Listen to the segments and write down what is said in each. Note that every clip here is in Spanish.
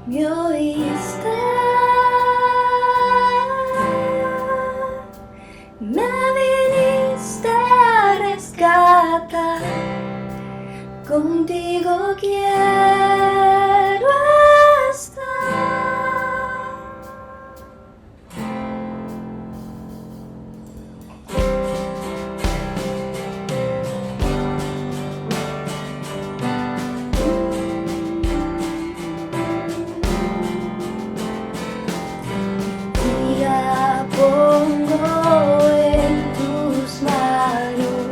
me oíste, me viniste a rescatar, contigo quiero estar. Pongo en tus manos,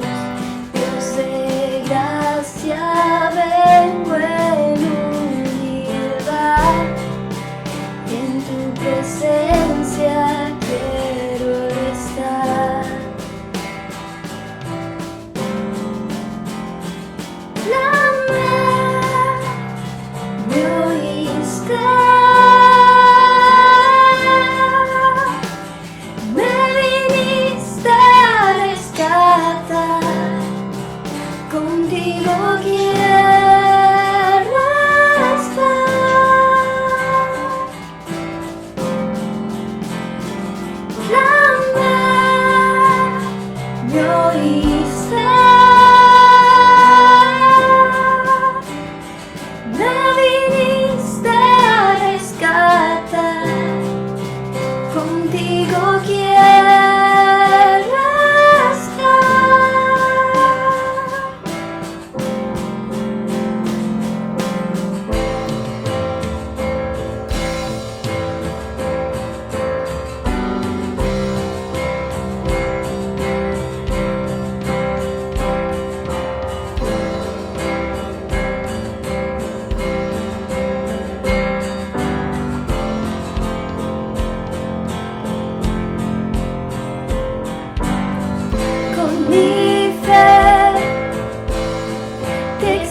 Dios de gracia, vengo en humildad, en tu presencia quiero estar. Clamé, me oíste. Contigo quiero estar. Clamé, me oíste, me viniste a rescatar, contigo quiero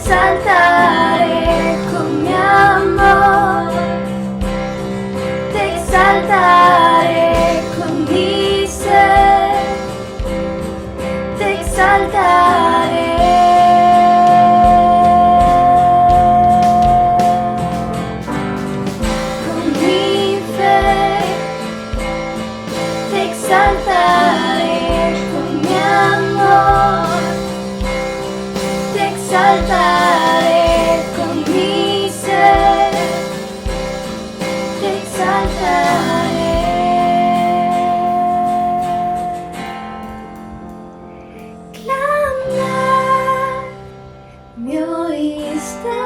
exaltaré con mi amor, te exaltaré con mi ser, te exaltaré. Con mi fe, te exaltaré con mi amor, te exaltaré con mi ser, te exaltaré. Clamar, me oíste,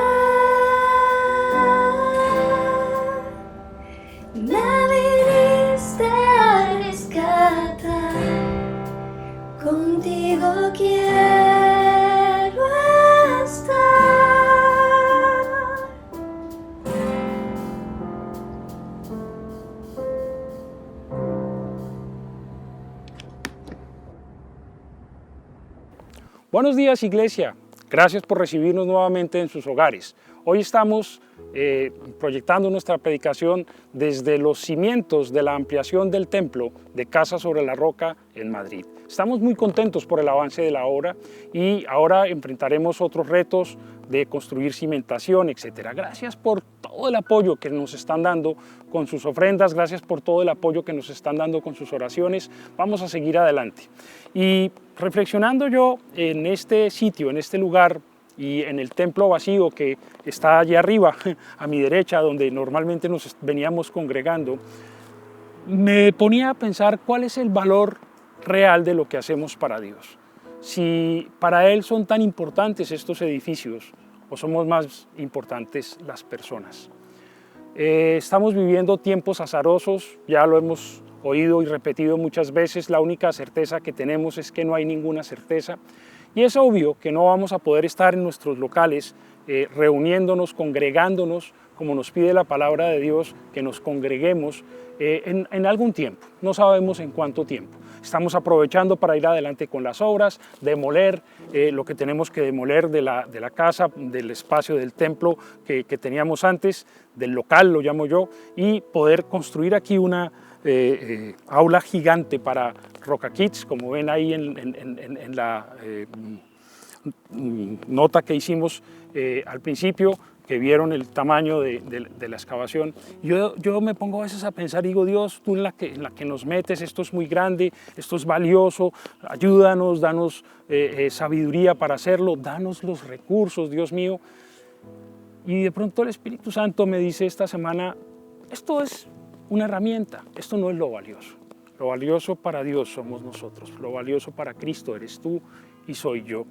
me viniste a rescatar, contigo quiero estar. Buenos días, Iglesia. Gracias por recibirnos nuevamente en sus hogares. Hoy estamos proyectando nuestra predicación desde los cimientos de la ampliación del templo de Casa sobre la Roca en Madrid. Estamos muy contentos por el avance de la obra y ahora enfrentaremos otros retos de construir cimentación, etc. Gracias por todo el apoyo que nos están dando con sus ofrendas, gracias por todo el apoyo que nos están dando con sus oraciones. Vamos a seguir adelante. Y reflexionando yo en este sitio, en este lugar y en el templo vacío que está allá arriba, a mi derecha, donde normalmente nos veníamos congregando, me ponía a pensar cuál es el valor real de lo que hacemos para Dios. Si para Él son tan importantes estos edificios o somos más importantes las personas. Estamos viviendo tiempos azarosos, ya lo hemos oído y repetido muchas veces, la única certeza que tenemos es que no hay ninguna certeza. Y es obvio que no vamos a poder estar en nuestros locales reuniéndonos, congregándonos, como nos pide la palabra de Dios, que nos congreguemos en algún tiempo. No sabemos en cuánto tiempo. Estamos aprovechando para ir adelante con las obras, demoler lo que tenemos que demoler de la casa, del espacio del templo que teníamos antes, del local, lo llamo yo, y poder construir aquí una aula gigante para Roca Kids, como ven ahí en la nota que hicimos al principio, que vieron el tamaño de la excavación. Yo me pongo a veces a pensar, digo, Dios, tú en la que nos metes, esto es muy grande, esto es valioso, ayúdanos, danos sabiduría para hacerlo, danos los recursos, Dios mío. Y de pronto el Espíritu Santo me dice esta semana, esto es una herramienta, esto no es lo valioso. Lo valioso para Dios somos nosotros, lo valioso para Cristo eres tú y soy yo.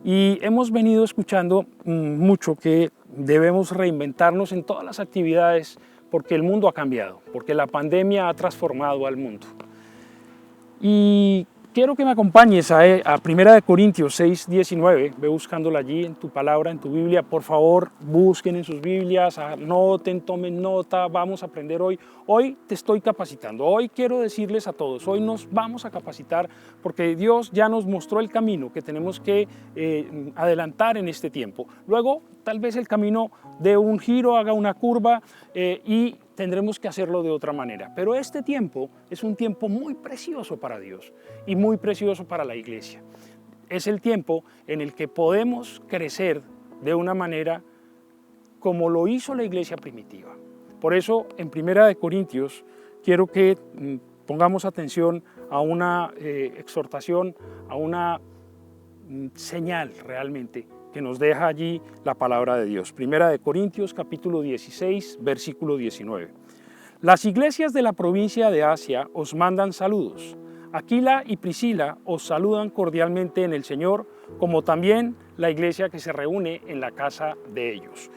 Y hemos venido escuchando mucho que debemos reinventarnos en todas las actividades porque el mundo ha cambiado, porque la pandemia ha transformado al mundo. Y quiero que me acompañes a 1 Corintios 6, 19, ve buscándola allí en tu palabra, en tu Biblia. Por favor, busquen en sus Biblias, anoten, tomen nota, vamos a aprender hoy. Hoy te estoy capacitando, hoy quiero decirles a todos, hoy nos vamos a capacitar porque Dios ya nos mostró el camino que tenemos que adelantar en este tiempo. Luego, tal vez el camino dé un giro, haga una curva y tendremos que hacerlo de otra manera. Pero este tiempo es un tiempo muy precioso para Dios y muy precioso para la iglesia. Es el tiempo en el que podemos crecer de una manera como lo hizo la iglesia primitiva. Por eso, en 1 Corintios, quiero que pongamos atención a una exhortación, a una señal realmente que nos deja allí la palabra de Dios. 1 Corintios capítulo 16, versículo 19. Las iglesias de la provincia de Asia os mandan saludos. Aquila y Priscila os saludan cordialmente en el Señor, como también la iglesia que se reúne en la casa de ellos.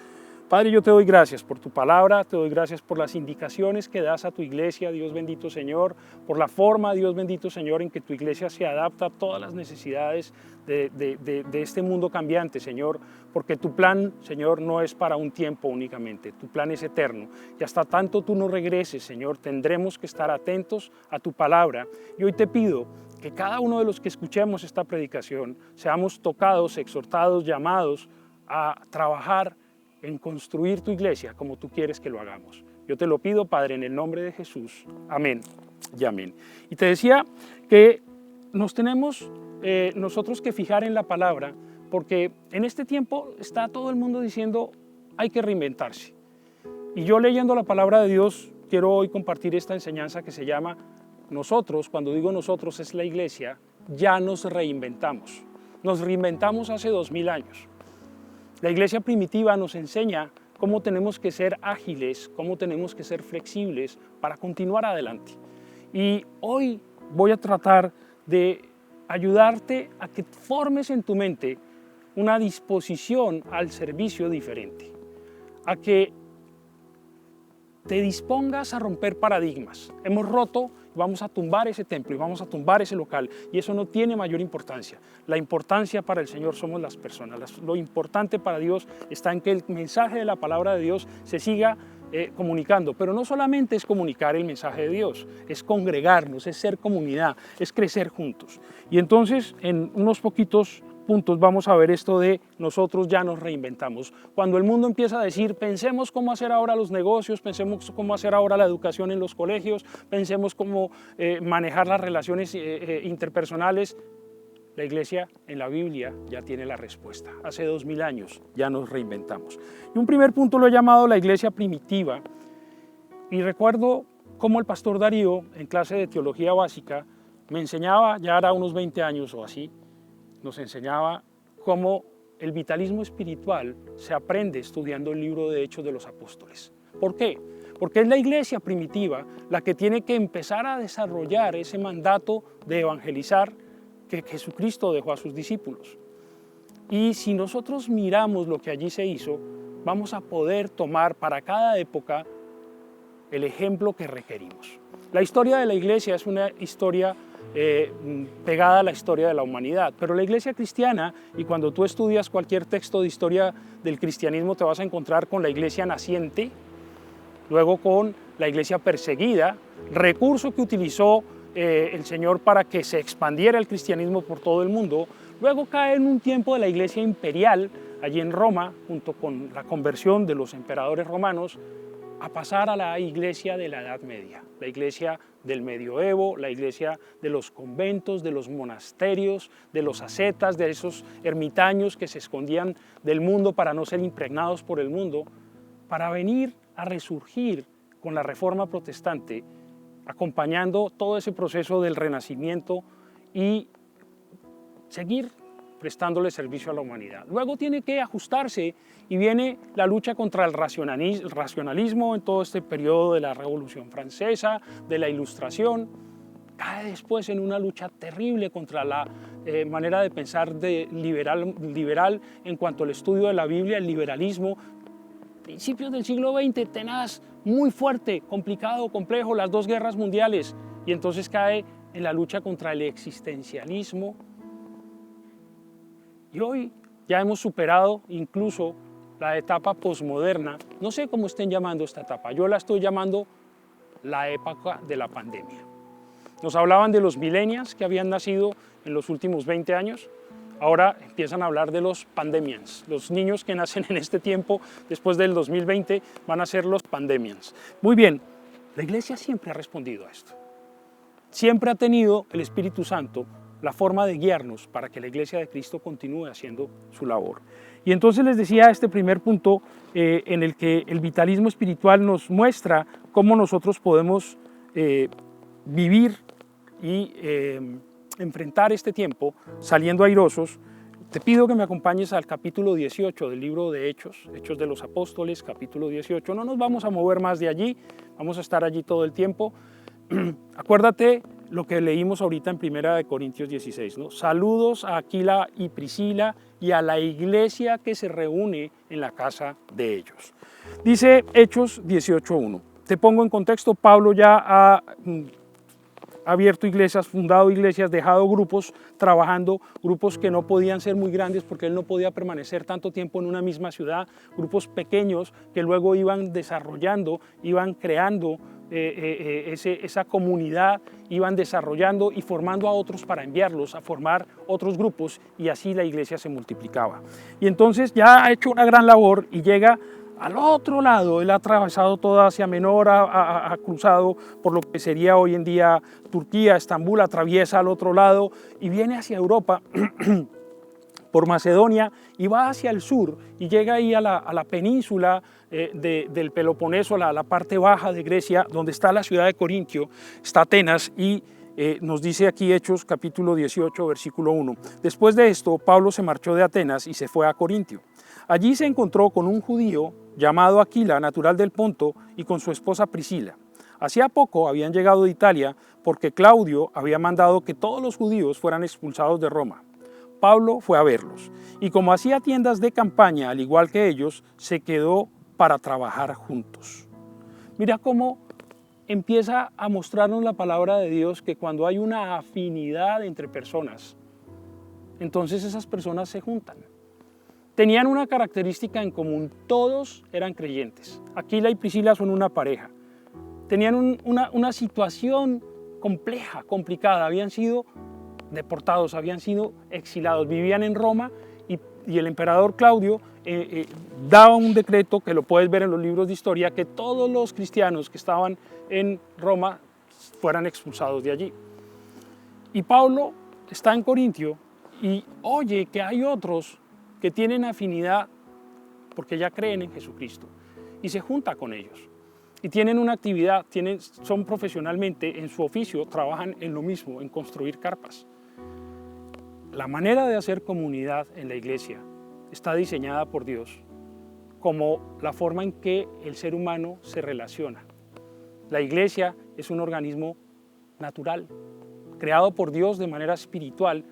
Padre, yo te doy gracias por tu palabra, te doy gracias por las indicaciones que das a tu iglesia, Dios bendito Señor, por la forma, Dios bendito Señor, en que tu iglesia se adapta a todas las necesidades de este mundo cambiante, Señor, porque tu plan, Señor, no es para un tiempo únicamente, tu plan es eterno. Y hasta tanto tú no regreses, Señor, tendremos que estar atentos a tu palabra. Y hoy te pido que cada uno de los que escuchemos esta predicación seamos tocados, exhortados, llamados a trabajar en construir tu iglesia como tú quieres que lo hagamos. Yo te lo pido, Padre, en el nombre de Jesús. Amén y amén. Y te decía que nos tenemos nosotros que fijar en la palabra, porque en este tiempo está todo el mundo diciendo hay que reinventarse. Y yo leyendo la palabra de Dios, quiero hoy compartir esta enseñanza que se llama nosotros, cuando digo nosotros es la iglesia, ya nos reinventamos. Nos reinventamos hace 2000 años. La iglesia primitiva nos enseña cómo tenemos que ser ágiles, cómo tenemos que ser flexibles para continuar adelante. Y hoy voy a tratar de ayudarte a que formes en tu mente una disposición al servicio diferente, a que te dispongas a romper paradigmas. Hemos roto, vamos a tumbar ese templo y vamos a tumbar ese local y eso no tiene mayor importancia. La importancia para el Señor somos las personas. Lo importante para Dios está en que el mensaje de la palabra de Dios se siga comunicando, pero no solamente es comunicar el mensaje de Dios, es congregarnos, es ser comunidad, es crecer juntos. Y entonces en unos poquitos puntos vamos a ver esto de nosotros ya nos reinventamos. Cuando el mundo empieza a decir pensemos cómo hacer ahora los negocios, pensemos cómo hacer ahora la educación en los colegios, pensemos cómo manejar las relaciones interpersonales, la iglesia en la Biblia ya tiene la respuesta. Hace 2000 años ya nos reinventamos. Y un primer punto lo he llamado la iglesia primitiva. Y recuerdo cómo el pastor Darío en clase de teología básica me enseñaba, ya era unos 20 años o así, nos enseñaba cómo el vitalismo espiritual se aprende estudiando el libro de Hechos de los Apóstoles. ¿Por qué? Porque es la iglesia primitiva la que tiene que empezar a desarrollar ese mandato de evangelizar que Jesucristo dejó a sus discípulos. Y si nosotros miramos lo que allí se hizo, vamos a poder tomar para cada época el ejemplo que requerimos. La historia de la iglesia es una historia pegada a la historia de la humanidad, pero la iglesia cristiana, y cuando tú estudias cualquier texto de historia del cristianismo te vas a encontrar con la iglesia naciente, luego con la iglesia perseguida, recurso que utilizó el Señor para que se expandiera el cristianismo por todo el mundo. Luego cae en un tiempo de la iglesia imperial, allí en Roma, junto con la conversión de los emperadores romanos, a pasar a la iglesia de la Edad Media, la iglesia del medioevo, la iglesia de los conventos, de los monasterios, de los ascetas, de esos ermitaños que se escondían del mundo para no ser impregnados por el mundo, para venir a resurgir con la Reforma Protestante, acompañando todo ese proceso del Renacimiento y seguir prestándole servicio a la humanidad. Luego tiene que ajustarse y viene la lucha contra el racionalismo en todo este periodo de la Revolución Francesa, de la Ilustración. Cae después en una lucha terrible contra la manera de pensar liberal en cuanto al estudio de la Biblia, el liberalismo. Principios del siglo XX, tenaz, muy fuerte, complicado, complejo, las dos guerras mundiales. Y entonces cae en la lucha contra el existencialismo. Y hoy ya hemos superado incluso la etapa posmoderna. No sé cómo estén llamando esta etapa, yo la estoy llamando la época de la pandemia. Nos hablaban de los millennials que habían nacido en los últimos 20 años, ahora empiezan a hablar de los pandemians. Los niños que nacen en este tiempo, después del 2020, van a ser los pandemians. Muy bien, la Iglesia siempre ha respondido a esto. Siempre ha tenido el Espíritu Santo la forma de guiarnos para que la Iglesia de Cristo continúe haciendo su labor. Y entonces les decía este primer punto en el que el vitalismo espiritual nos muestra cómo nosotros podemos vivir y enfrentar este tiempo saliendo airosos. Te pido que me acompañes al capítulo 18 del libro de Hechos, Hechos de los Apóstoles, capítulo 18. No nos vamos a mover más de allí, vamos a estar allí todo el tiempo. Acuérdate lo que leímos ahorita en 1 Corintios 16, ¿no? Saludos a Aquila y Priscila y a la iglesia que se reúne en la casa de ellos. Dice Hechos 18:1. Te pongo en contexto, Pablo ya ha abierto iglesias, fundado iglesias, dejado grupos trabajando, grupos que no podían ser muy grandes porque él no podía permanecer tanto tiempo en una misma ciudad, grupos pequeños que luego iban desarrollando, iban creando esa comunidad, iban desarrollando y formando a otros para enviarlos a formar otros grupos y así la iglesia se multiplicaba. Y entonces ya ha hecho una gran labor y llega al otro lado. Él ha atravesado toda Asia Menor, ha cruzado por lo que sería hoy en día Turquía, Estambul, atraviesa al otro lado y viene hacia Europa por Macedonia y va hacia el sur y llega ahí a la península del Peloponeso, la parte baja de Grecia, donde está la ciudad de Corintio, está Atenas y nos dice aquí Hechos capítulo 18, versículo 1. Después de esto, Pablo se marchó de Atenas y se fue a Corintio. Allí se encontró con un judío llamado Aquila, natural del Ponto, y con su esposa Priscila. Hacía poco habían llegado de Italia porque Claudio había mandado que todos los judíos fueran expulsados de Roma. Pablo fue a verlos y como hacía tiendas de campaña, al igual que ellos, se quedó para trabajar juntos. Mira cómo empieza a mostrarnos la palabra de Dios que cuando hay una afinidad entre personas, entonces esas personas se juntan. Tenían una característica en común, todos eran creyentes. Aquila y Priscila son una pareja. Tenían una situación compleja, complicada, habían sido deportados, habían sido exilados, vivían en Roma y el emperador Claudio daba un decreto, que lo puedes ver en los libros de historia, que todos los cristianos que estaban en Roma fueran expulsados de allí. Y Pablo está en Corintio y oye que hay otros que tienen afinidad porque ya creen en Jesucristo y se junta con ellos. Y tienen una actividad, son profesionalmente en su oficio, trabajan en lo mismo, en construir carpas. La manera de hacer comunidad en la iglesia está diseñada por Dios como la forma en que el ser humano se relaciona. La iglesia es un organismo natural, creado por Dios de manera espiritual,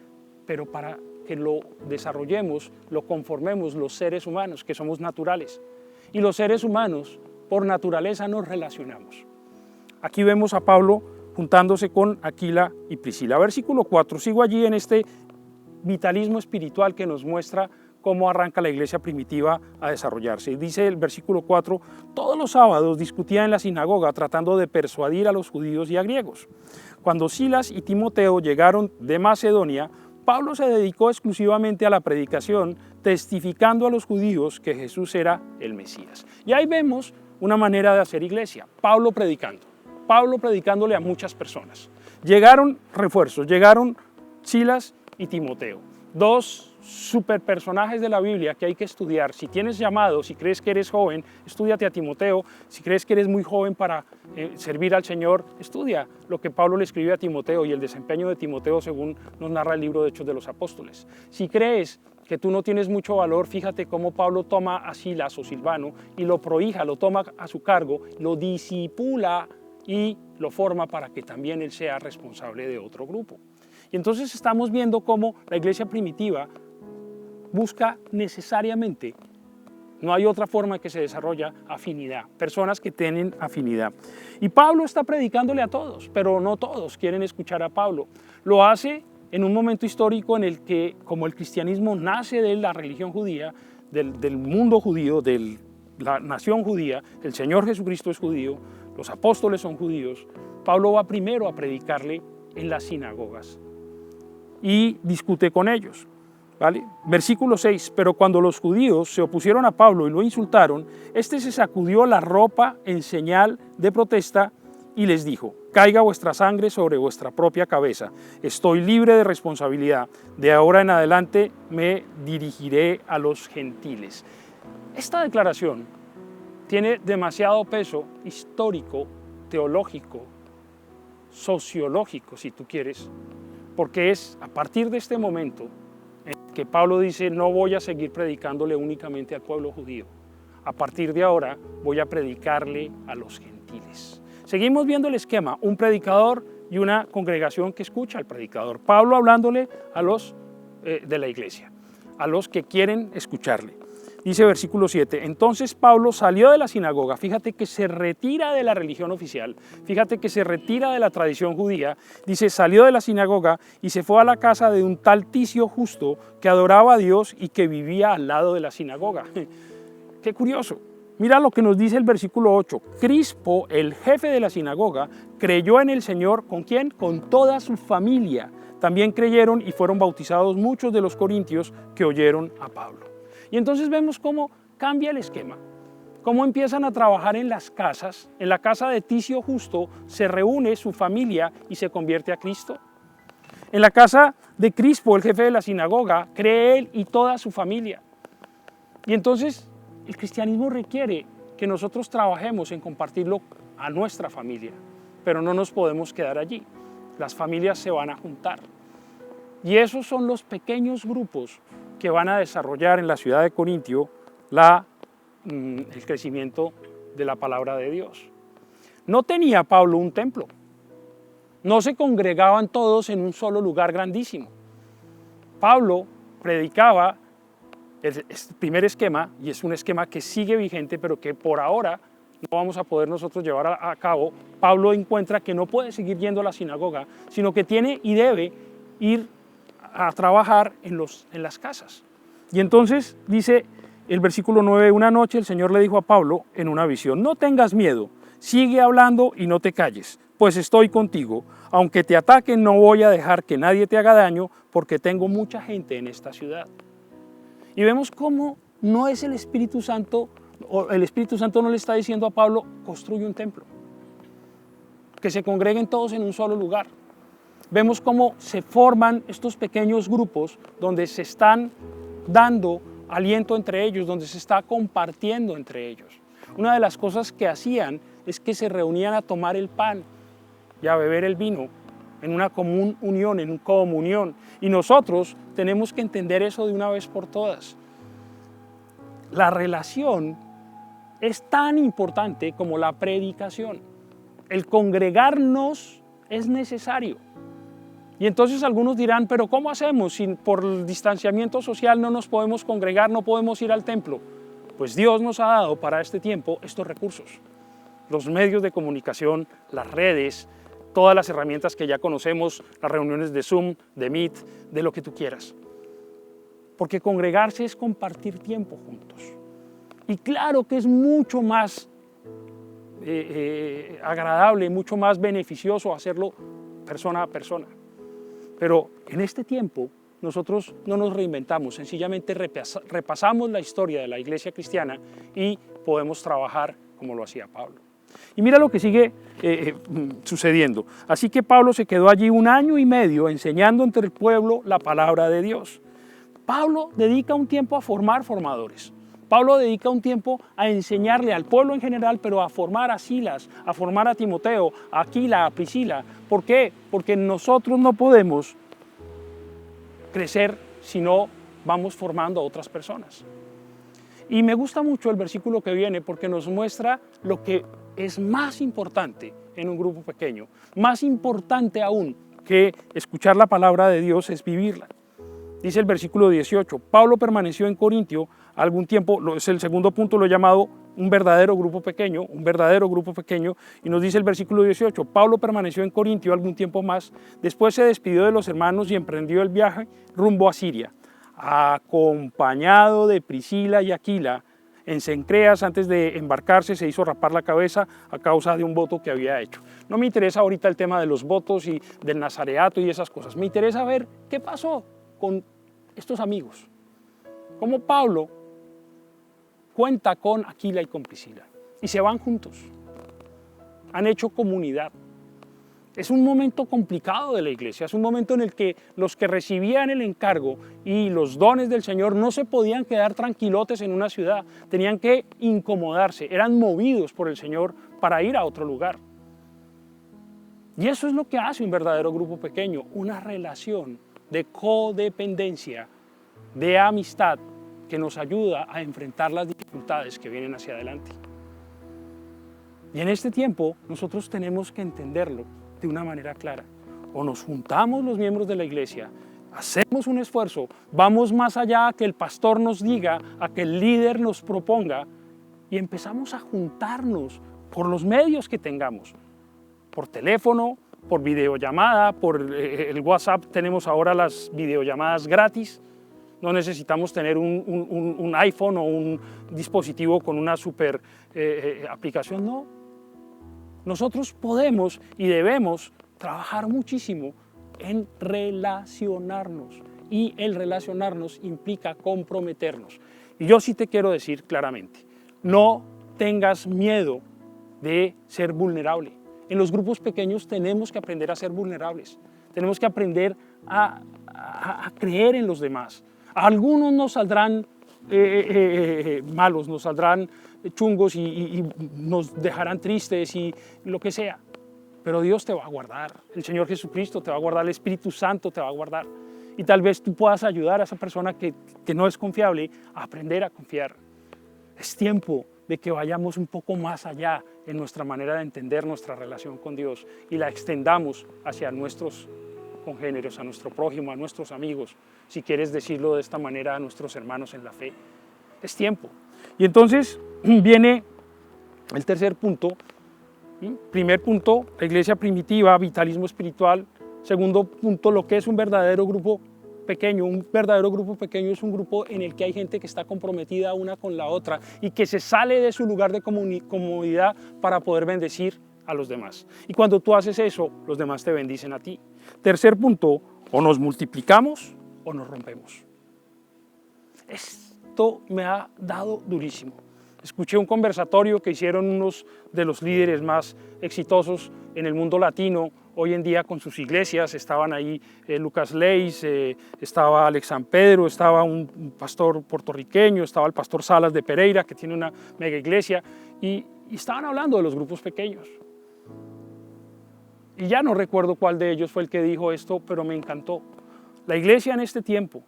pero para que lo desarrollemos, lo conformemos los seres humanos, que somos naturales. Y los seres humanos, por naturaleza, nos relacionamos. Aquí vemos a Pablo juntándose con Aquila y Priscila. Versículo 4, sigo allí en este vitalismo espiritual que nos muestra cómo arranca la iglesia primitiva a desarrollarse. Y dice el versículo 4, todos los sábados discutía en la sinagoga tratando de persuadir a los judíos y a griegos. Cuando Silas y Timoteo llegaron de Macedonia, Pablo se dedicó exclusivamente a la predicación, testificando a los judíos que Jesús era el Mesías. Y ahí vemos una manera de hacer iglesia, Pablo predicándole a muchas personas. Llegaron refuerzos, llegaron Silas y Timoteo, dos super personajes de la Biblia que hay que estudiar. Si tienes llamado, si crees que eres joven, estúdiate a Timoteo. Si crees que eres muy joven para servir al Señor, estudia lo que Pablo le escribe a Timoteo y el desempeño de Timoteo según nos narra el libro de Hechos de los Apóstoles. Si crees que tú no tienes mucho valor, fíjate cómo Pablo toma a Silas o Silvano y lo prohija, lo toma a su cargo, lo disipula y lo forma para que también él sea responsable de otro grupo. Y entonces estamos viendo cómo la iglesia primitiva busca necesariamente, no hay otra forma que se desarrolla afinidad, personas que tienen afinidad. Y Pablo está predicándole a todos, pero no todos quieren escuchar a Pablo. Lo hace en un momento histórico en el que, como el cristianismo nace de la religión judía, del mundo judío, de la nación judía, el Señor Jesucristo es judío, los apóstoles son judíos, Pablo va primero a predicarle en las sinagogas y discute con ellos. ¿Vale? Versículo 6, pero cuando los judíos se opusieron a Pablo y lo insultaron, este se sacudió la ropa en señal de protesta y les dijo: caiga vuestra sangre sobre vuestra propia cabeza, estoy libre de responsabilidad, de ahora en adelante me dirigiré a los gentiles. Esta declaración tiene demasiado peso histórico, teológico, sociológico, si tú quieres, porque es a partir de este momento que Pablo dice: no voy a seguir predicándole únicamente al pueblo judío. A partir de ahora voy a predicarle a los gentiles. Seguimos viendo el esquema, un predicador y una congregación que escucha al predicador. Pablo hablándole a los de la iglesia, a los que quieren escucharle. Dice versículo 7, entonces Pablo salió de la sinagoga, fíjate que se retira de la religión oficial, fíjate que se retira de la tradición judía, dice salió de la sinagoga y se fue a la casa de un tal Ticio Justo que adoraba a Dios y que vivía al lado de la sinagoga. Qué curioso, mira lo que nos dice el versículo 8, Crispo, el jefe de la sinagoga, creyó en el Señor, ¿con quién? Con toda su familia. También creyeron y fueron bautizados muchos de los corintios que oyeron a Pablo. Y entonces vemos cómo cambia el esquema, cómo empiezan a trabajar en las casas. En la casa de Ticio Justo se reúne su familia y se convierte a Cristo. En la casa de Crispo, el jefe de la sinagoga, cree él y toda su familia. Y entonces el cristianismo requiere que nosotros trabajemos en compartirlo a nuestra familia, pero no nos podemos quedar allí. Las familias se van a juntar. Y esos son los pequeños grupos que van a desarrollar en la ciudad de Corintio el crecimiento de la palabra de Dios. No tenía Pablo un templo, no se congregaban todos en un solo lugar grandísimo. Pablo predicaba el primer esquema, y es un esquema que sigue vigente, pero que por ahora no vamos a poder nosotros llevar a cabo. Pablo encuentra que no puede seguir yendo a la sinagoga, sino que tiene y debe ir a trabajar en las casas. Y entonces dice el versículo 9, una noche el Señor le dijo a Pablo en una visión, no tengas miedo, sigue hablando y no te calles, pues estoy contigo, aunque te ataquen no voy a dejar que nadie te haga daño, porque tengo mucha gente en esta ciudad. Y vemos cómo no es el Espíritu Santo, o el Espíritu Santo no le está diciendo a Pablo, construye un templo, que se congreguen todos en un solo lugar. Vemos cómo se forman estos pequeños grupos donde se están dando aliento entre ellos, donde se está compartiendo entre ellos. Una de las cosas que hacían es que se reunían a tomar el pan y a beber el vino en una común unión, en una comunión. Y nosotros tenemos que entender eso de una vez por todas. La relación es tan importante como la predicación. El congregarnos es necesario. Y entonces algunos dirán, pero ¿cómo hacemos si por el distanciamiento social no nos podemos congregar, no podemos ir al templo? Pues Dios nos ha dado para este tiempo estos recursos. Los medios de comunicación, las redes, todas las herramientas que ya conocemos, las reuniones de Zoom, de Meet, de lo que tú quieras. Porque congregarse es compartir tiempo juntos. Y claro que es mucho más agradable, mucho más beneficioso hacerlo persona a persona. Pero en este tiempo nosotros no nos reinventamos, sencillamente repasamos la historia de la iglesia cristiana y podemos trabajar como lo hacía Pablo. Y mira lo que sigue sucediendo. Así que Pablo se quedó allí 1 año y medio enseñando entre el pueblo la palabra de Dios. Pablo dedica un tiempo a formar formadores. Pablo dedica un tiempo a enseñarle al pueblo en general, pero a formar a Silas, a formar a Timoteo, a Aquila, a Priscila. ¿Por qué? Porque nosotros no podemos crecer si no vamos formando a otras personas. Y me gusta mucho el versículo que viene porque nos muestra lo que es más importante en un grupo pequeño. Más importante aún que escuchar la palabra de Dios es vivirla. Dice el versículo 18, Pablo permaneció en Corintio algún tiempo, es el segundo punto, lo he llamado un verdadero grupo pequeño, y nos dice el versículo 18, Pablo permaneció en Corintio algún tiempo más, después se despidió de los hermanos y emprendió el viaje rumbo a Siria, acompañado de Priscila y Aquila. En Cencreas, antes de embarcarse, se hizo rapar la cabeza a causa de un voto que había hecho. No me interesa ahorita el tema de los votos y del nazareato y esas cosas, me interesa ver qué pasó con estos amigos, cómo Pablo cuenta con Aquila y con Priscila y se van juntos, han hecho comunidad. Es un momento complicado de la iglesia, es un momento en el que los que recibían el encargo y los dones del Señor no se podían quedar tranquilotes en una ciudad, tenían que incomodarse, eran movidos por el Señor para ir a otro lugar. Y eso es lo que hace un verdadero grupo pequeño, una relación de codependencia, de amistad que nos ayuda a enfrentar las dificultades que vienen hacia adelante. Y en este tiempo nosotros tenemos que entenderlo de una manera clara. O nos juntamos los miembros de la iglesia, hacemos un esfuerzo, vamos más allá a que el pastor nos diga, a que el líder nos proponga y empezamos a juntarnos por los medios que tengamos, por teléfono, por videollamada, por el WhatsApp. Tenemos ahora las videollamadas gratis. No necesitamos tener un iPhone o un dispositivo con una super aplicación, no. Nosotros podemos y debemos trabajar muchísimo en relacionarnos. Y el relacionarnos implica comprometernos. Y yo sí te quiero decir claramente, no tengas miedo de ser vulnerable. En los grupos pequeños tenemos que aprender a ser vulnerables, tenemos que aprender a creer en los demás. A algunos nos saldrán malos, nos saldrán chungos y nos dejarán tristes y lo que sea, pero Dios te va a guardar, el Señor Jesucristo te va a guardar, el Espíritu Santo te va a guardar y tal vez tú puedas ayudar a esa persona que no es confiable a aprender a confiar. Es tiempo de que vayamos un poco más allá en nuestra manera de entender nuestra relación con Dios y la extendamos hacia nuestros congéneres, a nuestro prójimo, a nuestros amigos, si quieres decirlo de esta manera, a nuestros hermanos en la fe. Es tiempo. Y entonces viene el tercer punto. Primer punto, la iglesia primitiva, vitalismo espiritual. Segundo punto, lo que es un verdadero grupo pequeño. Un verdadero grupo pequeño es un grupo en el que hay gente que está comprometida una con la otra y que se sale de su lugar de comodidad para poder bendecir a los demás. Y cuando tú haces eso, los demás te bendicen a ti. Tercer punto, o nos multiplicamos o nos rompemos. Esto me ha dado durísimo. Escuché un conversatorio que hicieron unos de los líderes más exitosos en el mundo latino hoy en día con sus iglesias. Estaban ahí Lucas Leis, estaba Alex San Pedro, estaba un pastor puertorriqueño, estaba el pastor Salas de Pereira, que tiene una mega iglesia, y estaban hablando de los grupos pequeños. Y ya no recuerdo cuál de ellos fue el que dijo esto, pero me encantó. La iglesia en este tiempo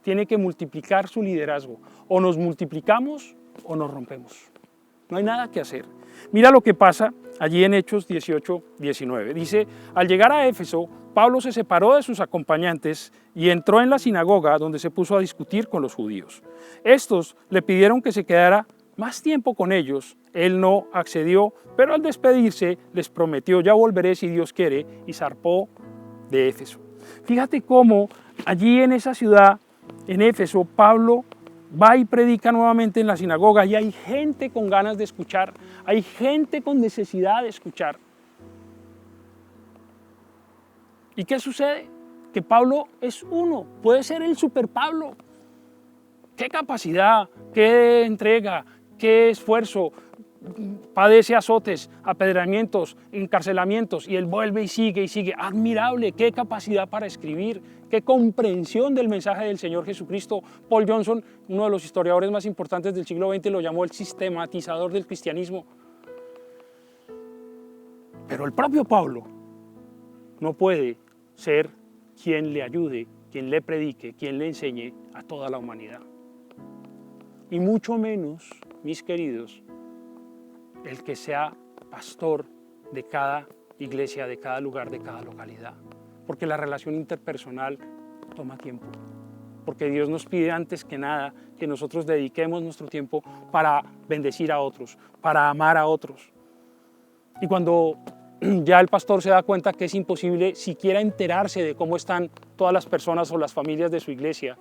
tiene que multiplicar su liderazgo. O nos multiplicamos o nos rompemos. No hay nada que hacer. Mira lo que pasa allí en Hechos 18-19. Dice, al llegar a Éfeso, Pablo se separó de sus acompañantes y entró en la sinagoga donde se puso a discutir con los judíos. Estos le pidieron que se quedara más tiempo con ellos. Él no accedió, pero al despedirse les prometió, ya volveré si Dios quiere, y zarpó de Éfeso. Fíjate cómo allí en esa ciudad, en Éfeso, Pablo va y predica nuevamente en la sinagoga y hay gente con ganas de escuchar, hay gente con necesidad de escuchar. ¿Y qué sucede? Que Pablo es uno, puede ser el super Pablo. ¿Qué capacidad, qué entrega, qué esfuerzo, padece azotes, apedreamientos, encarcelamientos, y él vuelve y sigue y sigue. Admirable, qué capacidad para escribir, qué comprensión del mensaje del Señor Jesucristo. Paul Johnson, uno de los historiadores más importantes del siglo XX, lo llamó el sistematizador del cristianismo. Pero el propio Pablo no puede ser quien le ayude, quien le predique, quien le enseñe a toda la humanidad. Y mucho menos, mis queridos, el que sea pastor de cada iglesia, de cada lugar, de cada localidad. Porque la relación interpersonal toma tiempo. Porque Dios nos pide antes que nada que nosotros dediquemos nuestro tiempo para bendecir a otros, para amar a otros. Y cuando ya el pastor se da cuenta que es imposible siquiera enterarse de cómo están todas las personas o las familias de su iglesia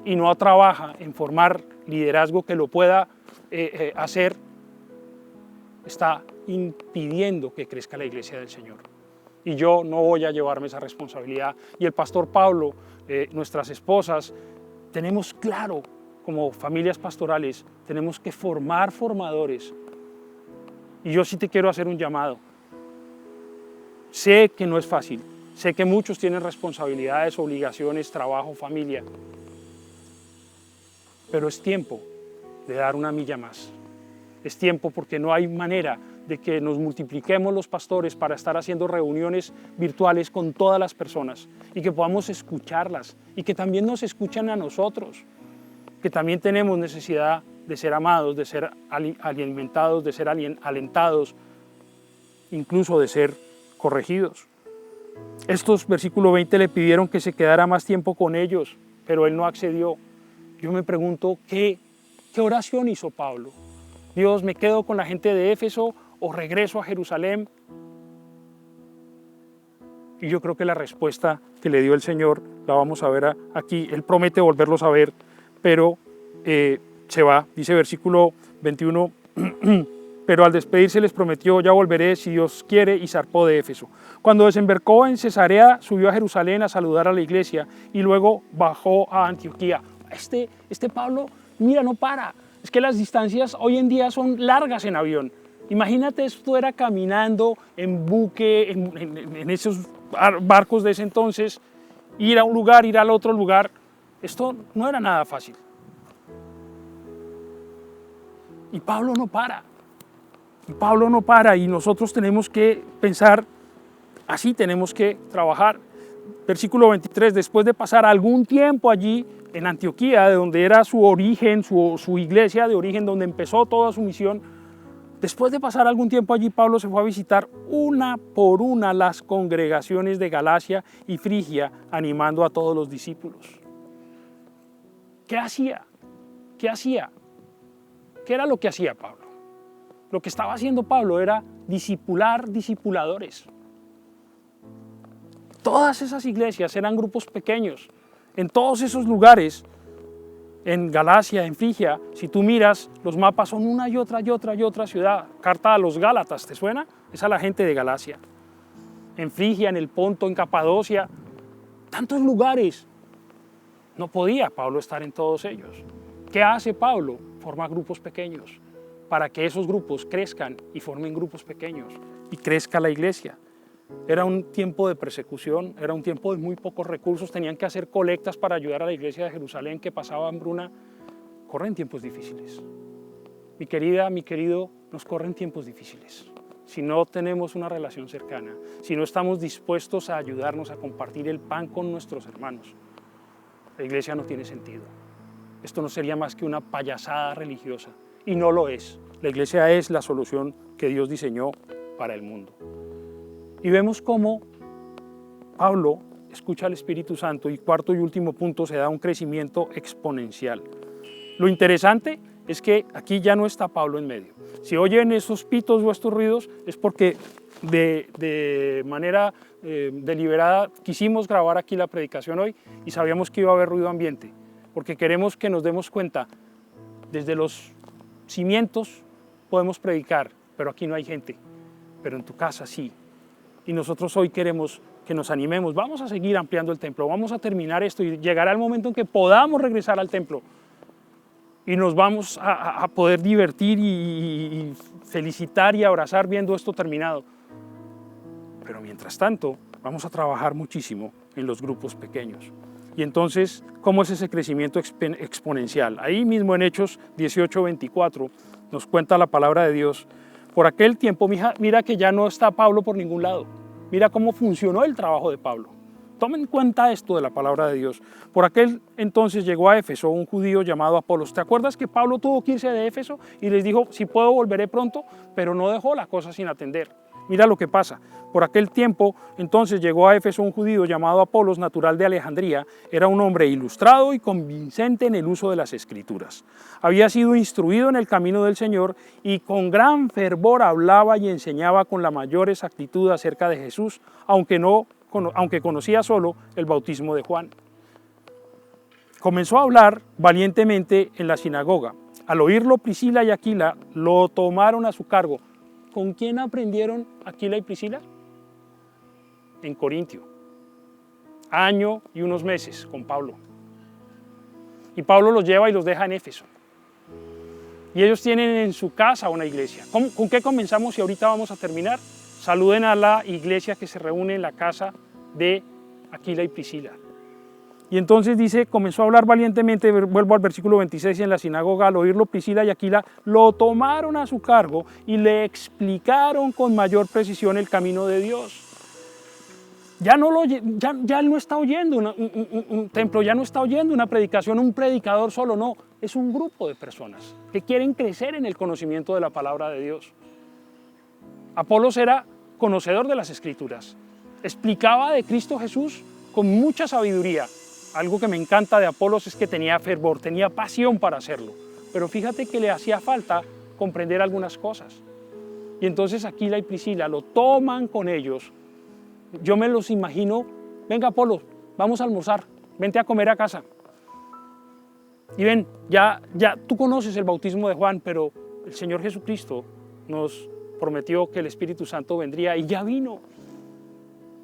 y no trabaja en formar liderazgo que lo pueda hacer, está impidiendo que crezca la iglesia del Señor. Y yo no voy a llevarme esa responsabilidad. Y el pastor Pablo, nuestras esposas, tenemos claro, como familias pastorales, tenemos que formar formadores. Y yo sí te quiero hacer un llamado. Sé que no es fácil, sé que muchos tienen responsabilidades, obligaciones, trabajo, familia, pero es tiempo de dar una milla más. Es tiempo porque no hay manera de que nos multipliquemos los pastores para estar haciendo reuniones virtuales con todas las personas y que podamos escucharlas y que también nos escuchen a nosotros, que también tenemos necesidad de ser amados, de ser alimentados, de ser alentados, incluso de ser corregidos. Estos, versículo 20, le pidieron que se quedara más tiempo con ellos, pero él no accedió. Yo me pregunto, ¿qué oración hizo Pablo? Dios, ¿me quedo con la gente de Éfeso o regreso a Jerusalén? Y yo creo que la respuesta que le dio el Señor la vamos a ver aquí. Él promete volverlos a ver, pero se va. Dice versículo 21, pero al despedirse les prometió, ya volveré si Dios quiere, y zarpó de Éfeso. Cuando desembarcó en Cesarea, subió a Jerusalén a saludar a la iglesia y luego bajó a Antioquía. Este Pablo, mira, no para. Es que las distancias hoy en día son largas en avión. Imagínate, esto era caminando en buque, en esos barcos de ese entonces, ir a un lugar, ir al otro lugar. Esto no era nada fácil. Y Pablo no para. Y nosotros tenemos que pensar así, tenemos que trabajar. Versículo 23, después de pasar algún tiempo allí en Antioquía, de donde era su origen, su iglesia de origen, donde empezó toda su misión, después de pasar algún tiempo allí, Pablo se fue a visitar una por una las congregaciones de Galacia y Frigia, animando a todos los discípulos. ¿Qué hacía? ¿Qué era lo que hacía Pablo? Lo que estaba haciendo Pablo era discipular discipuladores. Todas esas iglesias eran grupos pequeños. En todos esos lugares, en Galacia, en Frigia, si tú miras, los mapas son una y otra ciudad. Carta a los Gálatas, ¿te suena? Esa es la gente de Galacia. En Frigia, en el Ponto, en Capadocia, tantos lugares. No podía Pablo estar en todos ellos. ¿Qué hace Pablo? Forma grupos pequeños para que esos grupos crezcan y formen grupos pequeños y crezca la iglesia. Era un tiempo de persecución, era un tiempo de muy pocos recursos, tenían que hacer colectas para ayudar a la iglesia de Jerusalén que pasaba hambruna. Corren tiempos difíciles. Mi querida, mi querido, nos corren tiempos difíciles. Si no tenemos una relación cercana, si no estamos dispuestos a ayudarnos a compartir el pan con nuestros hermanos, la iglesia no tiene sentido. Esto no sería más que una payasada religiosa, y no lo es. La iglesia es la solución que Dios diseñó para el mundo. Y vemos cómo Pablo escucha al Espíritu Santo y cuarto y último punto, se da un crecimiento exponencial. Lo interesante es que aquí ya no está Pablo en medio. Si oyen esos pitos o estos ruidos es porque de manera deliberada quisimos grabar aquí la predicación hoy y sabíamos que iba a haber ruido ambiente, porque queremos que nos demos cuenta, desde los cimientos podemos predicar, pero aquí no hay gente, pero en tu casa sí. Y nosotros hoy queremos que nos animemos, vamos a seguir ampliando el templo, vamos a terminar esto y llegará el momento en que podamos regresar al templo. y nos vamos a poder divertir y felicitar y abrazar viendo esto terminado. Pero mientras tanto, vamos a trabajar muchísimo en los grupos pequeños. Y entonces, ¿cómo es ese crecimiento exponencial? Ahí mismo en Hechos 18:24 nos cuenta la palabra de Dios. Por aquel tiempo, mira que ya no está Pablo por ningún lado. Mira cómo funcionó el trabajo de Pablo. Tomen en cuenta esto de la palabra de Dios. Por aquel entonces llegó a Éfeso un judío llamado Apolos. ¿Te acuerdas que Pablo tuvo que irse de Éfeso y les dijo, si puedo volveré pronto? Pero no dejó la cosa sin atender. Mira lo que pasa. Por aquel tiempo entonces llegó a Éfeso un judío llamado Apolos, natural de Alejandría. Era un hombre ilustrado y convincente en el uso de las Escrituras. Había sido instruido en el camino del Señor y con gran fervor hablaba y enseñaba con la mayor exactitud acerca de Jesús, aunque conocía solo el bautismo de Juan. Comenzó a hablar valientemente en la sinagoga. Al oírlo, Priscila y Aquila lo tomaron a su cargo. ¿Con quién aprendieron Aquila y Priscila? En Corintio. Año y unos meses con Pablo. Y Pablo los lleva y los deja en Éfeso. Y ellos tienen en su casa una iglesia. ¿Con qué comenzamos y ahorita vamos a terminar? Saluden a la iglesia que se reúne en la casa de Aquila y Priscila. Y entonces dice, comenzó a hablar valientemente, vuelvo al versículo 26, en la sinagoga, al oírlo Priscila y Aquila, lo tomaron a su cargo y le explicaron con mayor precisión el camino de Dios. Ya él no está oyendo un templo, ya no está oyendo una predicación, un predicador solo, no, es un grupo de personas que quieren crecer en el conocimiento de la palabra de Dios. Apolos era conocedor de las Escrituras, explicaba de Cristo Jesús con mucha sabiduría. Algo que me encanta de Apolos es que tenía fervor, tenía pasión para hacerlo, pero fíjate que le hacía falta comprender algunas cosas. Y entonces Aquila y Priscila lo toman con ellos. Yo me los imagino, venga Apolos, vamos a almorzar, vente a comer a casa. Y ven, ya tú conoces el bautismo de Juan, pero el Señor Jesucristo nos prometió que el Espíritu Santo vendría y ya vino.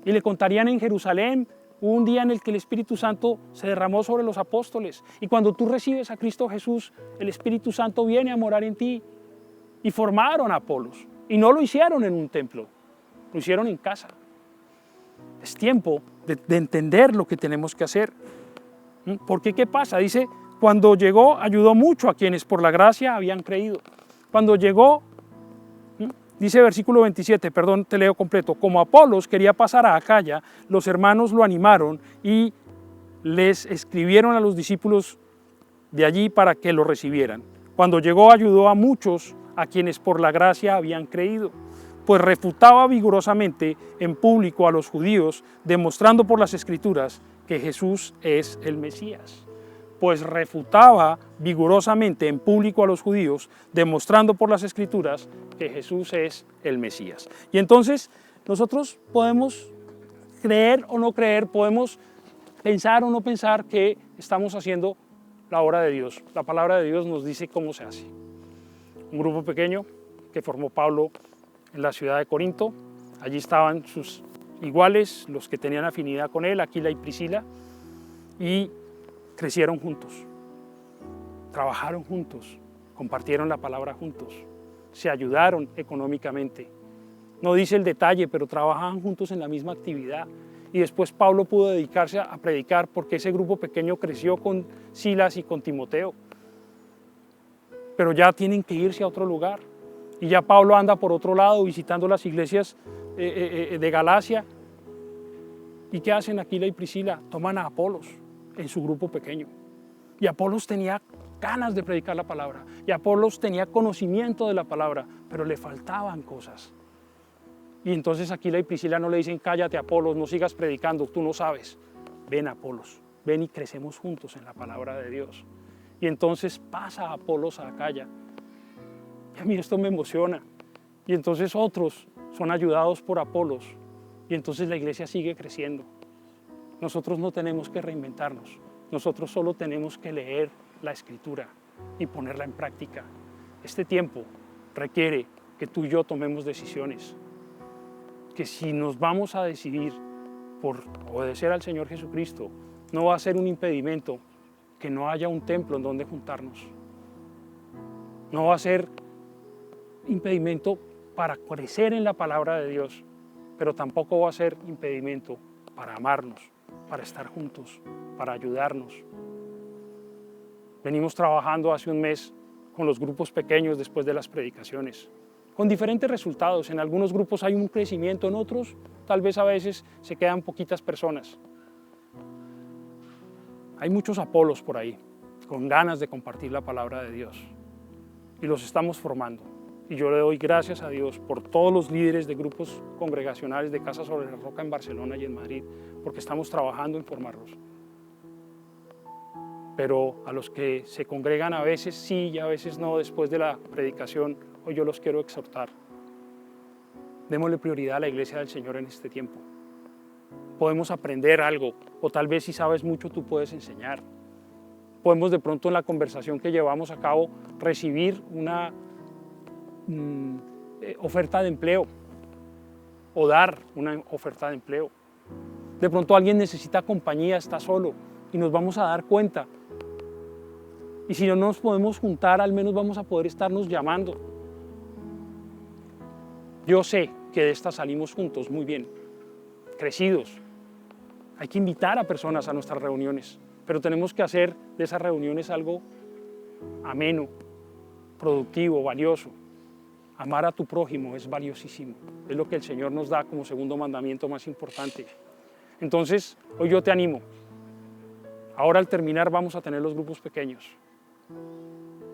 Y le contarían en Jerusalén un día en el que el Espíritu Santo se derramó sobre los apóstoles. Y cuando tú recibes a Cristo Jesús, el Espíritu Santo viene a morar en ti. Y formaron a Apolos. Y no lo hicieron en un templo, lo hicieron en casa. Es tiempo de entender lo que tenemos que hacer. Porque ¿qué pasa? Dice, cuando llegó, ayudó mucho a quienes por la gracia habían creído. Cuando llegó, dice versículo 27, perdón, te leo completo. Como Apolos quería pasar a Acaya, los hermanos lo animaron y les escribieron a los discípulos de allí para que lo recibieran. Cuando llegó, ayudó a muchos a quienes por la gracia habían creído, pues refutaba vigorosamente en público a los judíos, demostrando por las Escrituras que Jesús es el Mesías. Pues refutaba vigorosamente en público a los judíos, demostrando por las Escrituras que Jesús es el Mesías. Y entonces nosotros podemos creer o no creer, podemos pensar o no pensar que estamos haciendo la obra de Dios. La palabra de Dios nos dice cómo se hace. Un grupo pequeño que formó Pablo en la ciudad de Corinto. Allí estaban sus iguales, los que tenían afinidad con él, Aquila y Priscila, y crecieron juntos, trabajaron juntos, compartieron la palabra juntos, se ayudaron económicamente. No dice el detalle, pero trabajaban juntos en la misma actividad. Y después Pablo pudo dedicarse a predicar porque ese grupo pequeño creció con Silas y con Timoteo. Pero ya tienen que irse a otro lugar. Y ya Pablo anda por otro lado visitando las iglesias de Galacia. ¿Y qué hacen Aquila y Priscila? Toman a Apolos en su grupo pequeño. Y Apolos tenía ganas de predicar la palabra. Y Apolos tenía conocimiento de la palabra, pero le faltaban cosas. Y entonces Aquila y Priscila no le dicen, cállate Apolos, no sigas predicando, tú no sabes. Ven Apolos, ven y crecemos juntos en la palabra de Dios. Y entonces pasa Apolos a Acaya. Y a mí esto me emociona. Y entonces otros son ayudados por Apolos. Y entonces la iglesia sigue creciendo. Nosotros no tenemos que reinventarnos. Nosotros solo tenemos que leer la Escritura y ponerla en práctica. Este tiempo requiere que tú y yo tomemos decisiones. Que si nos vamos a decidir por obedecer al Señor Jesucristo, no va a ser un impedimento que no haya un templo en donde juntarnos. no va a ser impedimento para crecer en la palabra de Dios, pero tampoco va a ser impedimento para amarnos, para estar juntos, para ayudarnos. Venimos trabajando hace un mes con los grupos pequeños después de las predicaciones, con diferentes resultados. En algunos grupos hay un crecimiento, en otros tal vez a veces se quedan poquitas personas. Hay muchos Apolos por ahí, con ganas de compartir la palabra de Dios, y los estamos formando. Y yo le doy gracias a Dios por todos los líderes de grupos congregacionales de Casa sobre la Roca en Barcelona y en Madrid, porque estamos trabajando en formarlos. Pero a los que se congregan a veces sí y a veces no después de la predicación, hoy yo los quiero exhortar. Démosle prioridad a la iglesia del Señor en este tiempo. Podemos aprender algo, o tal vez si sabes mucho tú puedes enseñar. Podemos de pronto en la conversación que llevamos a cabo recibir una oferta de empleo o dar una oferta de empleo. De pronto alguien necesita compañía, está solo y nos vamos a dar cuenta. Y si no nos podemos juntar, al menos vamos a poder estarnos llamando. Yo sé que de esta salimos juntos muy bien, crecidos. Hay que invitar a personas a nuestras reuniones, pero tenemos que hacer de esas reuniones algo ameno, productivo, valioso. Amar a tu prójimo es valiosísimo, es lo que el Señor nos da como segundo mandamiento más importante. Entonces, hoy yo te animo. Ahora al terminar vamos a tener los grupos pequeños.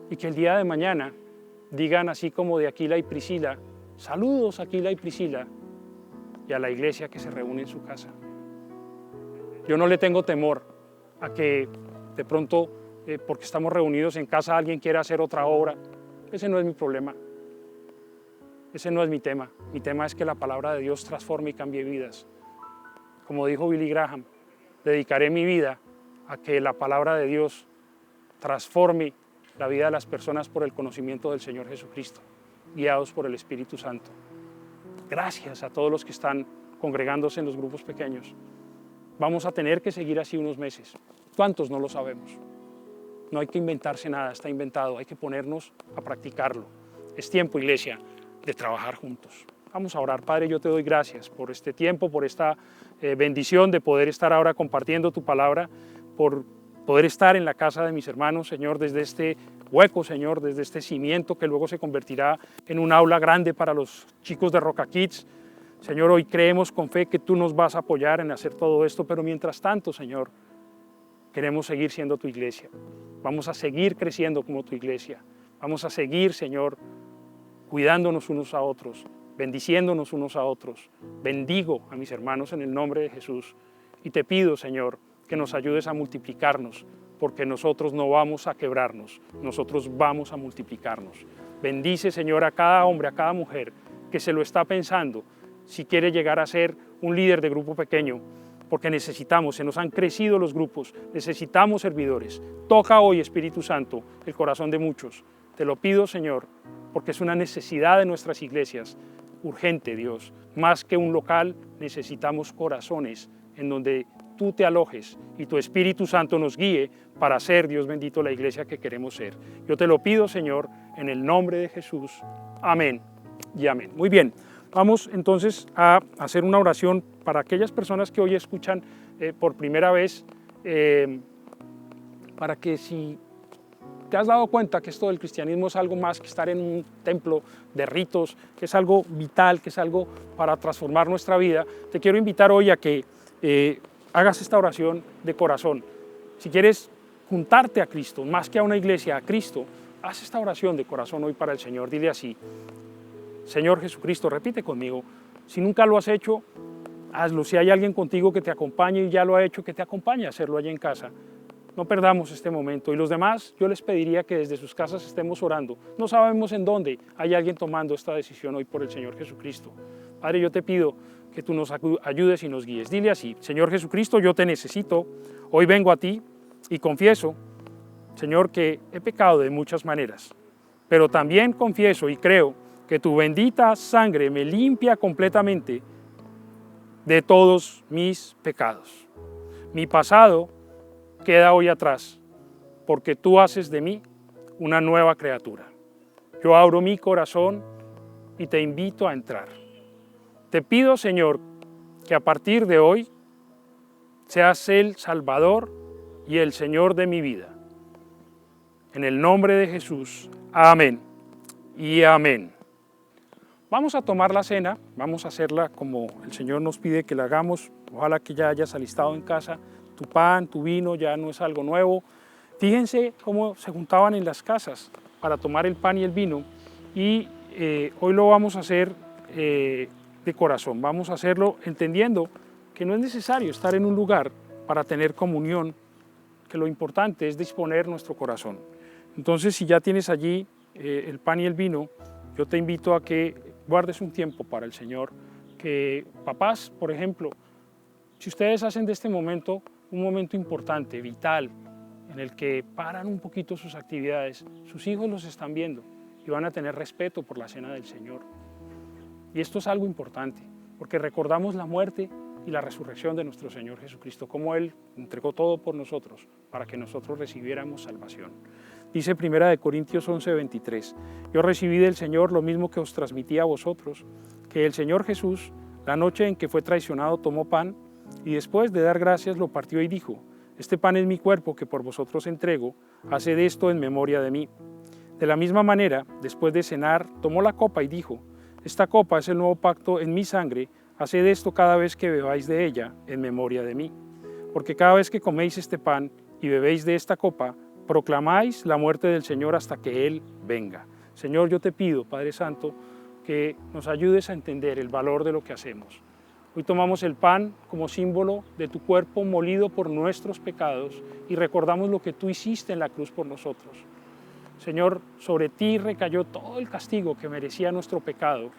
Y que el día de mañana digan así como de Aquila y Priscila, saludos Aquila y Priscila, y a la iglesia que se reúne en su casa. Yo no le tengo temor a que de pronto, porque estamos reunidos en casa, alguien quiera hacer otra obra. Ese no es mi problema. Ese no es mi tema. Mi tema es que la palabra de Dios transforme y cambie vidas. Como dijo Billy Graham, dedicaré mi vida a que la palabra de Dios transforme la vida de las personas por el conocimiento del Señor Jesucristo, guiados por el Espíritu Santo. Gracias a todos los que están congregándose en los grupos pequeños. Vamos a tener que seguir así unos meses. ¿Cuántos? No lo sabemos. No hay que inventarse nada, está inventado. Hay que ponernos a practicarlo. Es tiempo, iglesia, de trabajar juntos. Vamos a orar. Padre, yo te doy gracias por este tiempo, por esta bendición de poder estar ahora compartiendo tu palabra, por poder estar en la casa de mis hermanos, Señor, desde este hueco, Señor, desde este cimiento que luego se convertirá en un aula grande para los chicos de Roca Kids. Señor, hoy creemos con fe que tú nos vas a apoyar en hacer todo esto, pero mientras tanto, Señor, queremos seguir siendo tu iglesia. Vamos a seguir creciendo como tu iglesia. Vamos a seguir, Señor, cuidándonos unos a otros, bendiciéndonos unos a otros. Bendigo a mis hermanos en el nombre de Jesús y te pido, Señor, que nos ayudes a multiplicarnos, porque nosotros no vamos a quebrarnos, nosotros vamos a multiplicarnos. Bendice, Señor, a cada hombre, a cada mujer que se lo está pensando, si quiere llegar a ser un líder de grupo pequeño, porque necesitamos, se nos han crecido los grupos, necesitamos servidores. Toca hoy, Espíritu Santo, el corazón de muchos. Te lo pido, Señor, porque es una necesidad de nuestras iglesias, urgente, Dios. Más que un local, necesitamos corazones en donde tú te alojes y tu Espíritu Santo nos guíe para ser, Dios bendito, la iglesia que queremos ser. Yo te lo pido, Señor, en el nombre de Jesús. Amén y amén. Muy bien, vamos entonces a hacer una oración para aquellas personas que hoy escuchan por primera vez, para que si te has dado cuenta que esto del cristianismo es algo más que estar en un templo de ritos, que es algo vital, que es algo para transformar nuestra vida, te quiero invitar hoy a que hagas esta oración de corazón. Si quieres juntarte a Cristo, más que a una iglesia, a Cristo, haz esta oración de corazón hoy para el Señor. Dile así: Señor Jesucristo, repite conmigo. Si nunca lo has hecho, hazlo. Si hay alguien contigo que te acompañe y ya lo ha hecho, que te acompañe a hacerlo allá en casa. No perdamos este momento. Y los demás, yo les pediría que desde sus casas estemos orando. No sabemos en dónde hay alguien tomando esta decisión hoy por el Señor Jesucristo. Padre, yo te pido que tú nos ayudes y nos guíes. Dile así: Señor Jesucristo, yo te necesito. Hoy vengo a ti y confieso, Señor, que he pecado de muchas maneras. Pero también confieso y creo que tu bendita sangre me limpia completamente de todos mis pecados. Mi pasado queda hoy atrás, porque tú haces de mí una nueva criatura. Yo abro mi corazón y te invito a entrar. Te pido, Señor, que a partir de hoy seas el Salvador y el Señor de mi vida. En el nombre de Jesús, amén y amén. Vamos a tomar la cena, vamos a hacerla como el Señor nos pide que la hagamos. Ojalá que ya hayas alistado en casa tu pan, tu vino, ya no es algo nuevo. Fíjense cómo se juntaban en las casas para tomar el pan y el vino, y hoy lo vamos a hacer de corazón. Vamos a hacerlo entendiendo que no es necesario estar en un lugar para tener comunión, que lo importante es disponer nuestro corazón. Entonces, si ya tienes allí el pan y el vino, yo te invito a que guardes un tiempo para el Señor, que papás, por ejemplo, si ustedes hacen de este momento un momento importante, vital, en el que paran un poquito sus actividades, sus hijos los están viendo y van a tener respeto por la cena del Señor. Y esto es algo importante, porque recordamos la muerte y la resurrección de nuestro Señor Jesucristo, como Él entregó todo por nosotros, para que nosotros recibiéramos salvación. Dice 1 Corintios 11:23, yo recibí del Señor lo mismo que os transmití a vosotros, que el Señor Jesús, la noche en que fue traicionado, tomó pan, y después de dar gracias lo partió y dijo, este pan es mi cuerpo que por vosotros entrego, haced esto en memoria de mí. De la misma manera, después de cenar, tomó la copa y dijo, esta copa es el nuevo pacto en mi sangre, haced esto cada vez que bebáis de ella en memoria de mí. Porque cada vez que coméis este pan y bebéis de esta copa, proclamáis la muerte del Señor hasta que Él venga. Señor, yo te pido, Padre Santo, que nos ayudes a entender el valor de lo que hacemos. Hoy tomamos el pan como símbolo de tu cuerpo molido por nuestros pecados y recordamos lo que tú hiciste en la cruz por nosotros. Señor, sobre ti recayó todo el castigo que merecía nuestro pecado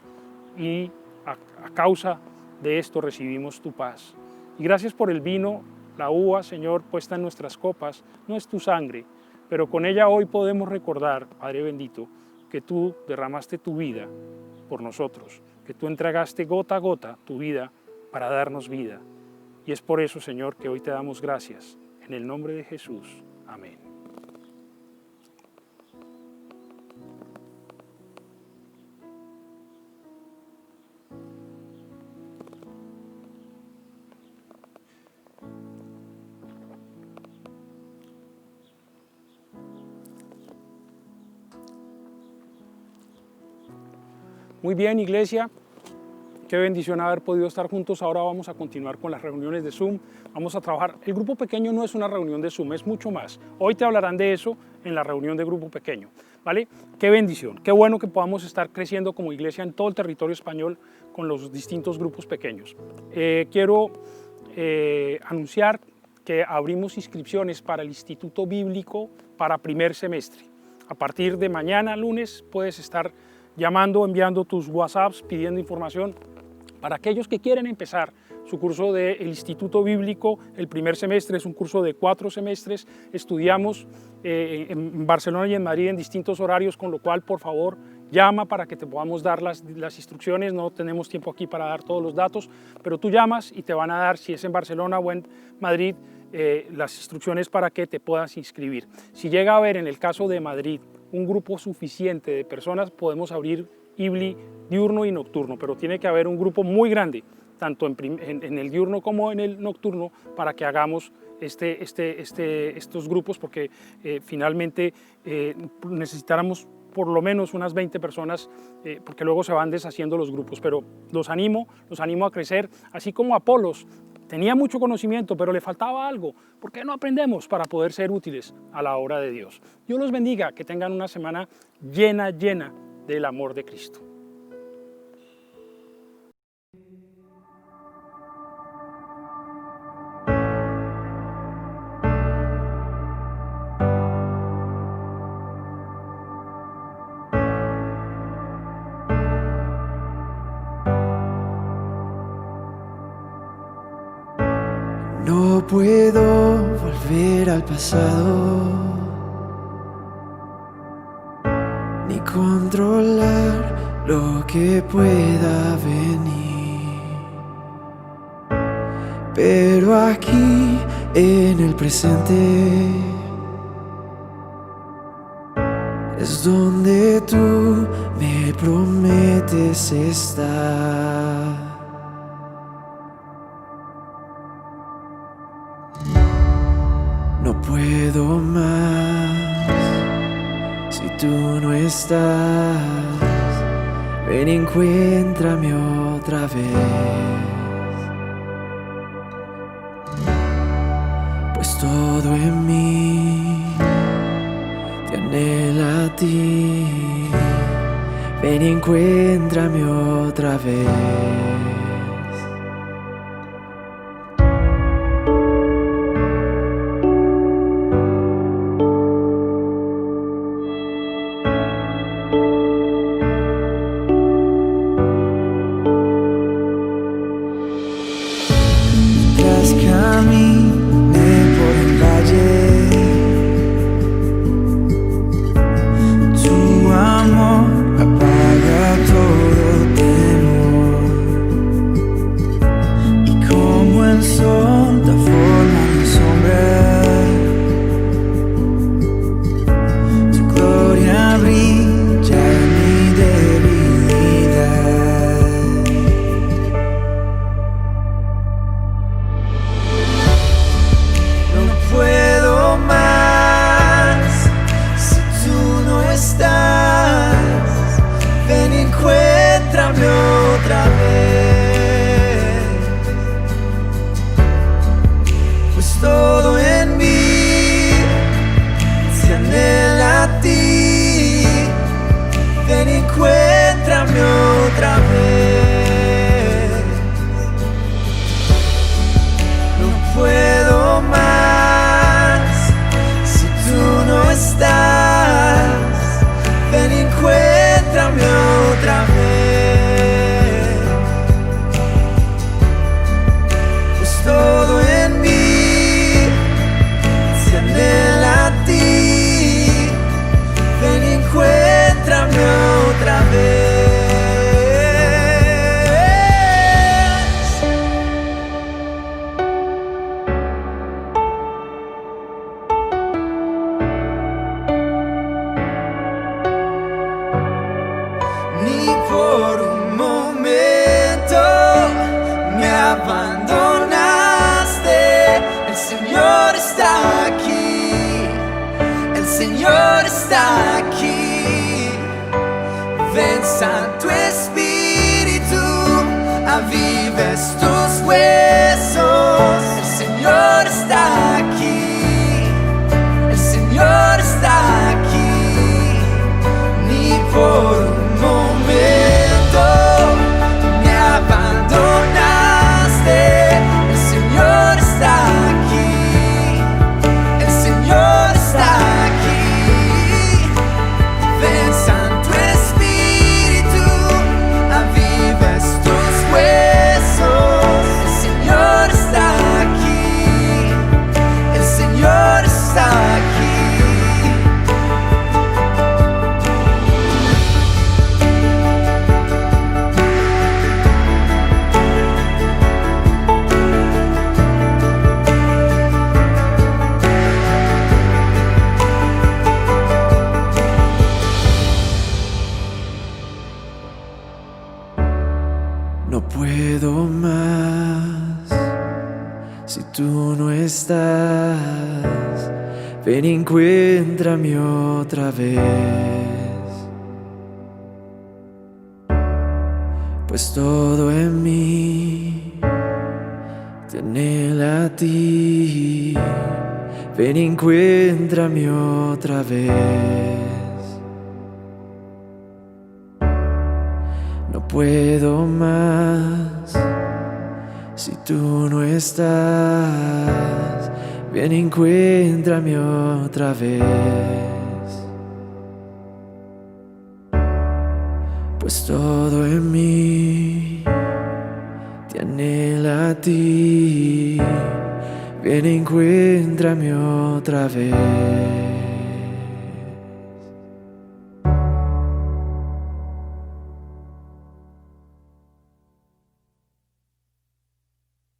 y a causa de esto recibimos tu paz. Y gracias por el vino, la uva, Señor, puesta en nuestras copas, no es tu sangre, pero con ella hoy podemos recordar, Padre bendito, que tú derramaste tu vida por nosotros, que tú entregaste gota a gota tu vida para darnos vida. Y es por eso, Señor, que hoy te damos gracias. En el nombre de Jesús. Amén. Muy bien, iglesia, qué bendición haber podido estar juntos. Ahora vamos a continuar con las reuniones de Zoom. Vamos a trabajar. El grupo pequeño no es una reunión de Zoom, es mucho más. Hoy te hablarán de eso en la reunión de grupo pequeño, ¿vale? Qué bendición, qué bueno que podamos estar creciendo como iglesia en todo el territorio español con los distintos grupos pequeños. Quiero anunciar que abrimos inscripciones para el Instituto Bíblico para primer semestre. A partir de mañana, lunes, puedes estar llamando, enviando tus WhatsApps, pidiendo información para aquellos que quieren empezar su curso del Instituto Bíblico. El primer semestre es un curso de 4 semestres, estudiamos en Barcelona y en Madrid en distintos horarios, con lo cual, por favor, llama para que te podamos dar las instrucciones. No tenemos tiempo aquí para dar todos los datos, pero tú llamas y te van a dar, si es en Barcelona o en Madrid, las instrucciones para que te puedas inscribir. Si llega a haber, en el caso de Madrid, un grupo suficiente de personas, podemos abrir IBLI diurno y nocturno, pero tiene que haber un grupo muy grande, tanto en el diurno como en el nocturno, para que hagamos estos grupos, porque finalmente necesitáramos por lo menos unas 20 personas, porque luego se van deshaciendo los grupos, pero los animo a crecer, así como Apolos. Tenía mucho conocimiento, pero le faltaba algo. ¿Por qué no aprendemos para poder ser útiles a la obra de Dios? Dios los bendiga, que tengan una semana llena del amor de Cristo. No puedo volver al pasado, ni controlar lo que pueda venir, pero aquí en el presente es donde tú me prometes estar. No puedo más si tú no estás. Ven y encuéntrame otra vez. Pues todo en mí te anhela a ti. Ven y encuéntrame otra vez. Caminé por el valle, tu amor apaga todo temor, y como el sol da forma a mi sombra, tu gloria brilla en mi debilidad. No puedo más si tú no estás. Ven y encuéntrame otra vez. Pues todo en mí se anhela a ti. Ven y encuéntrame otra vez. No puedo más si tú no estás. Ven y encuéntrame otra vez. Pues todo en mí se anhela a ti. Ven y encuéntrame otra vez. Ni por un momento me abandonaste. El Señor está aquí, el Señor está aquí. Ven, Santo Espíritu, aviva estos huesos. El Señor está aquí, el Señor está aquí. Ni por un momento me abandonaste. El Señor está aquí, el Señor está aquí. Ven, Santo Espíritu, aviva estos huesos. El Señor está aquí, el Señor está aquí. No puedo más si tú no estás. Ven y encuéntrame otra vez. Pues todo en mí te anhela a ti. Ven y encuéntrame otra vez. No puedo más si tú no estás. Ven y encuéntrame otra vez. Pues todo en mí te anhela a ti. Ven y encuéntrame otra vez.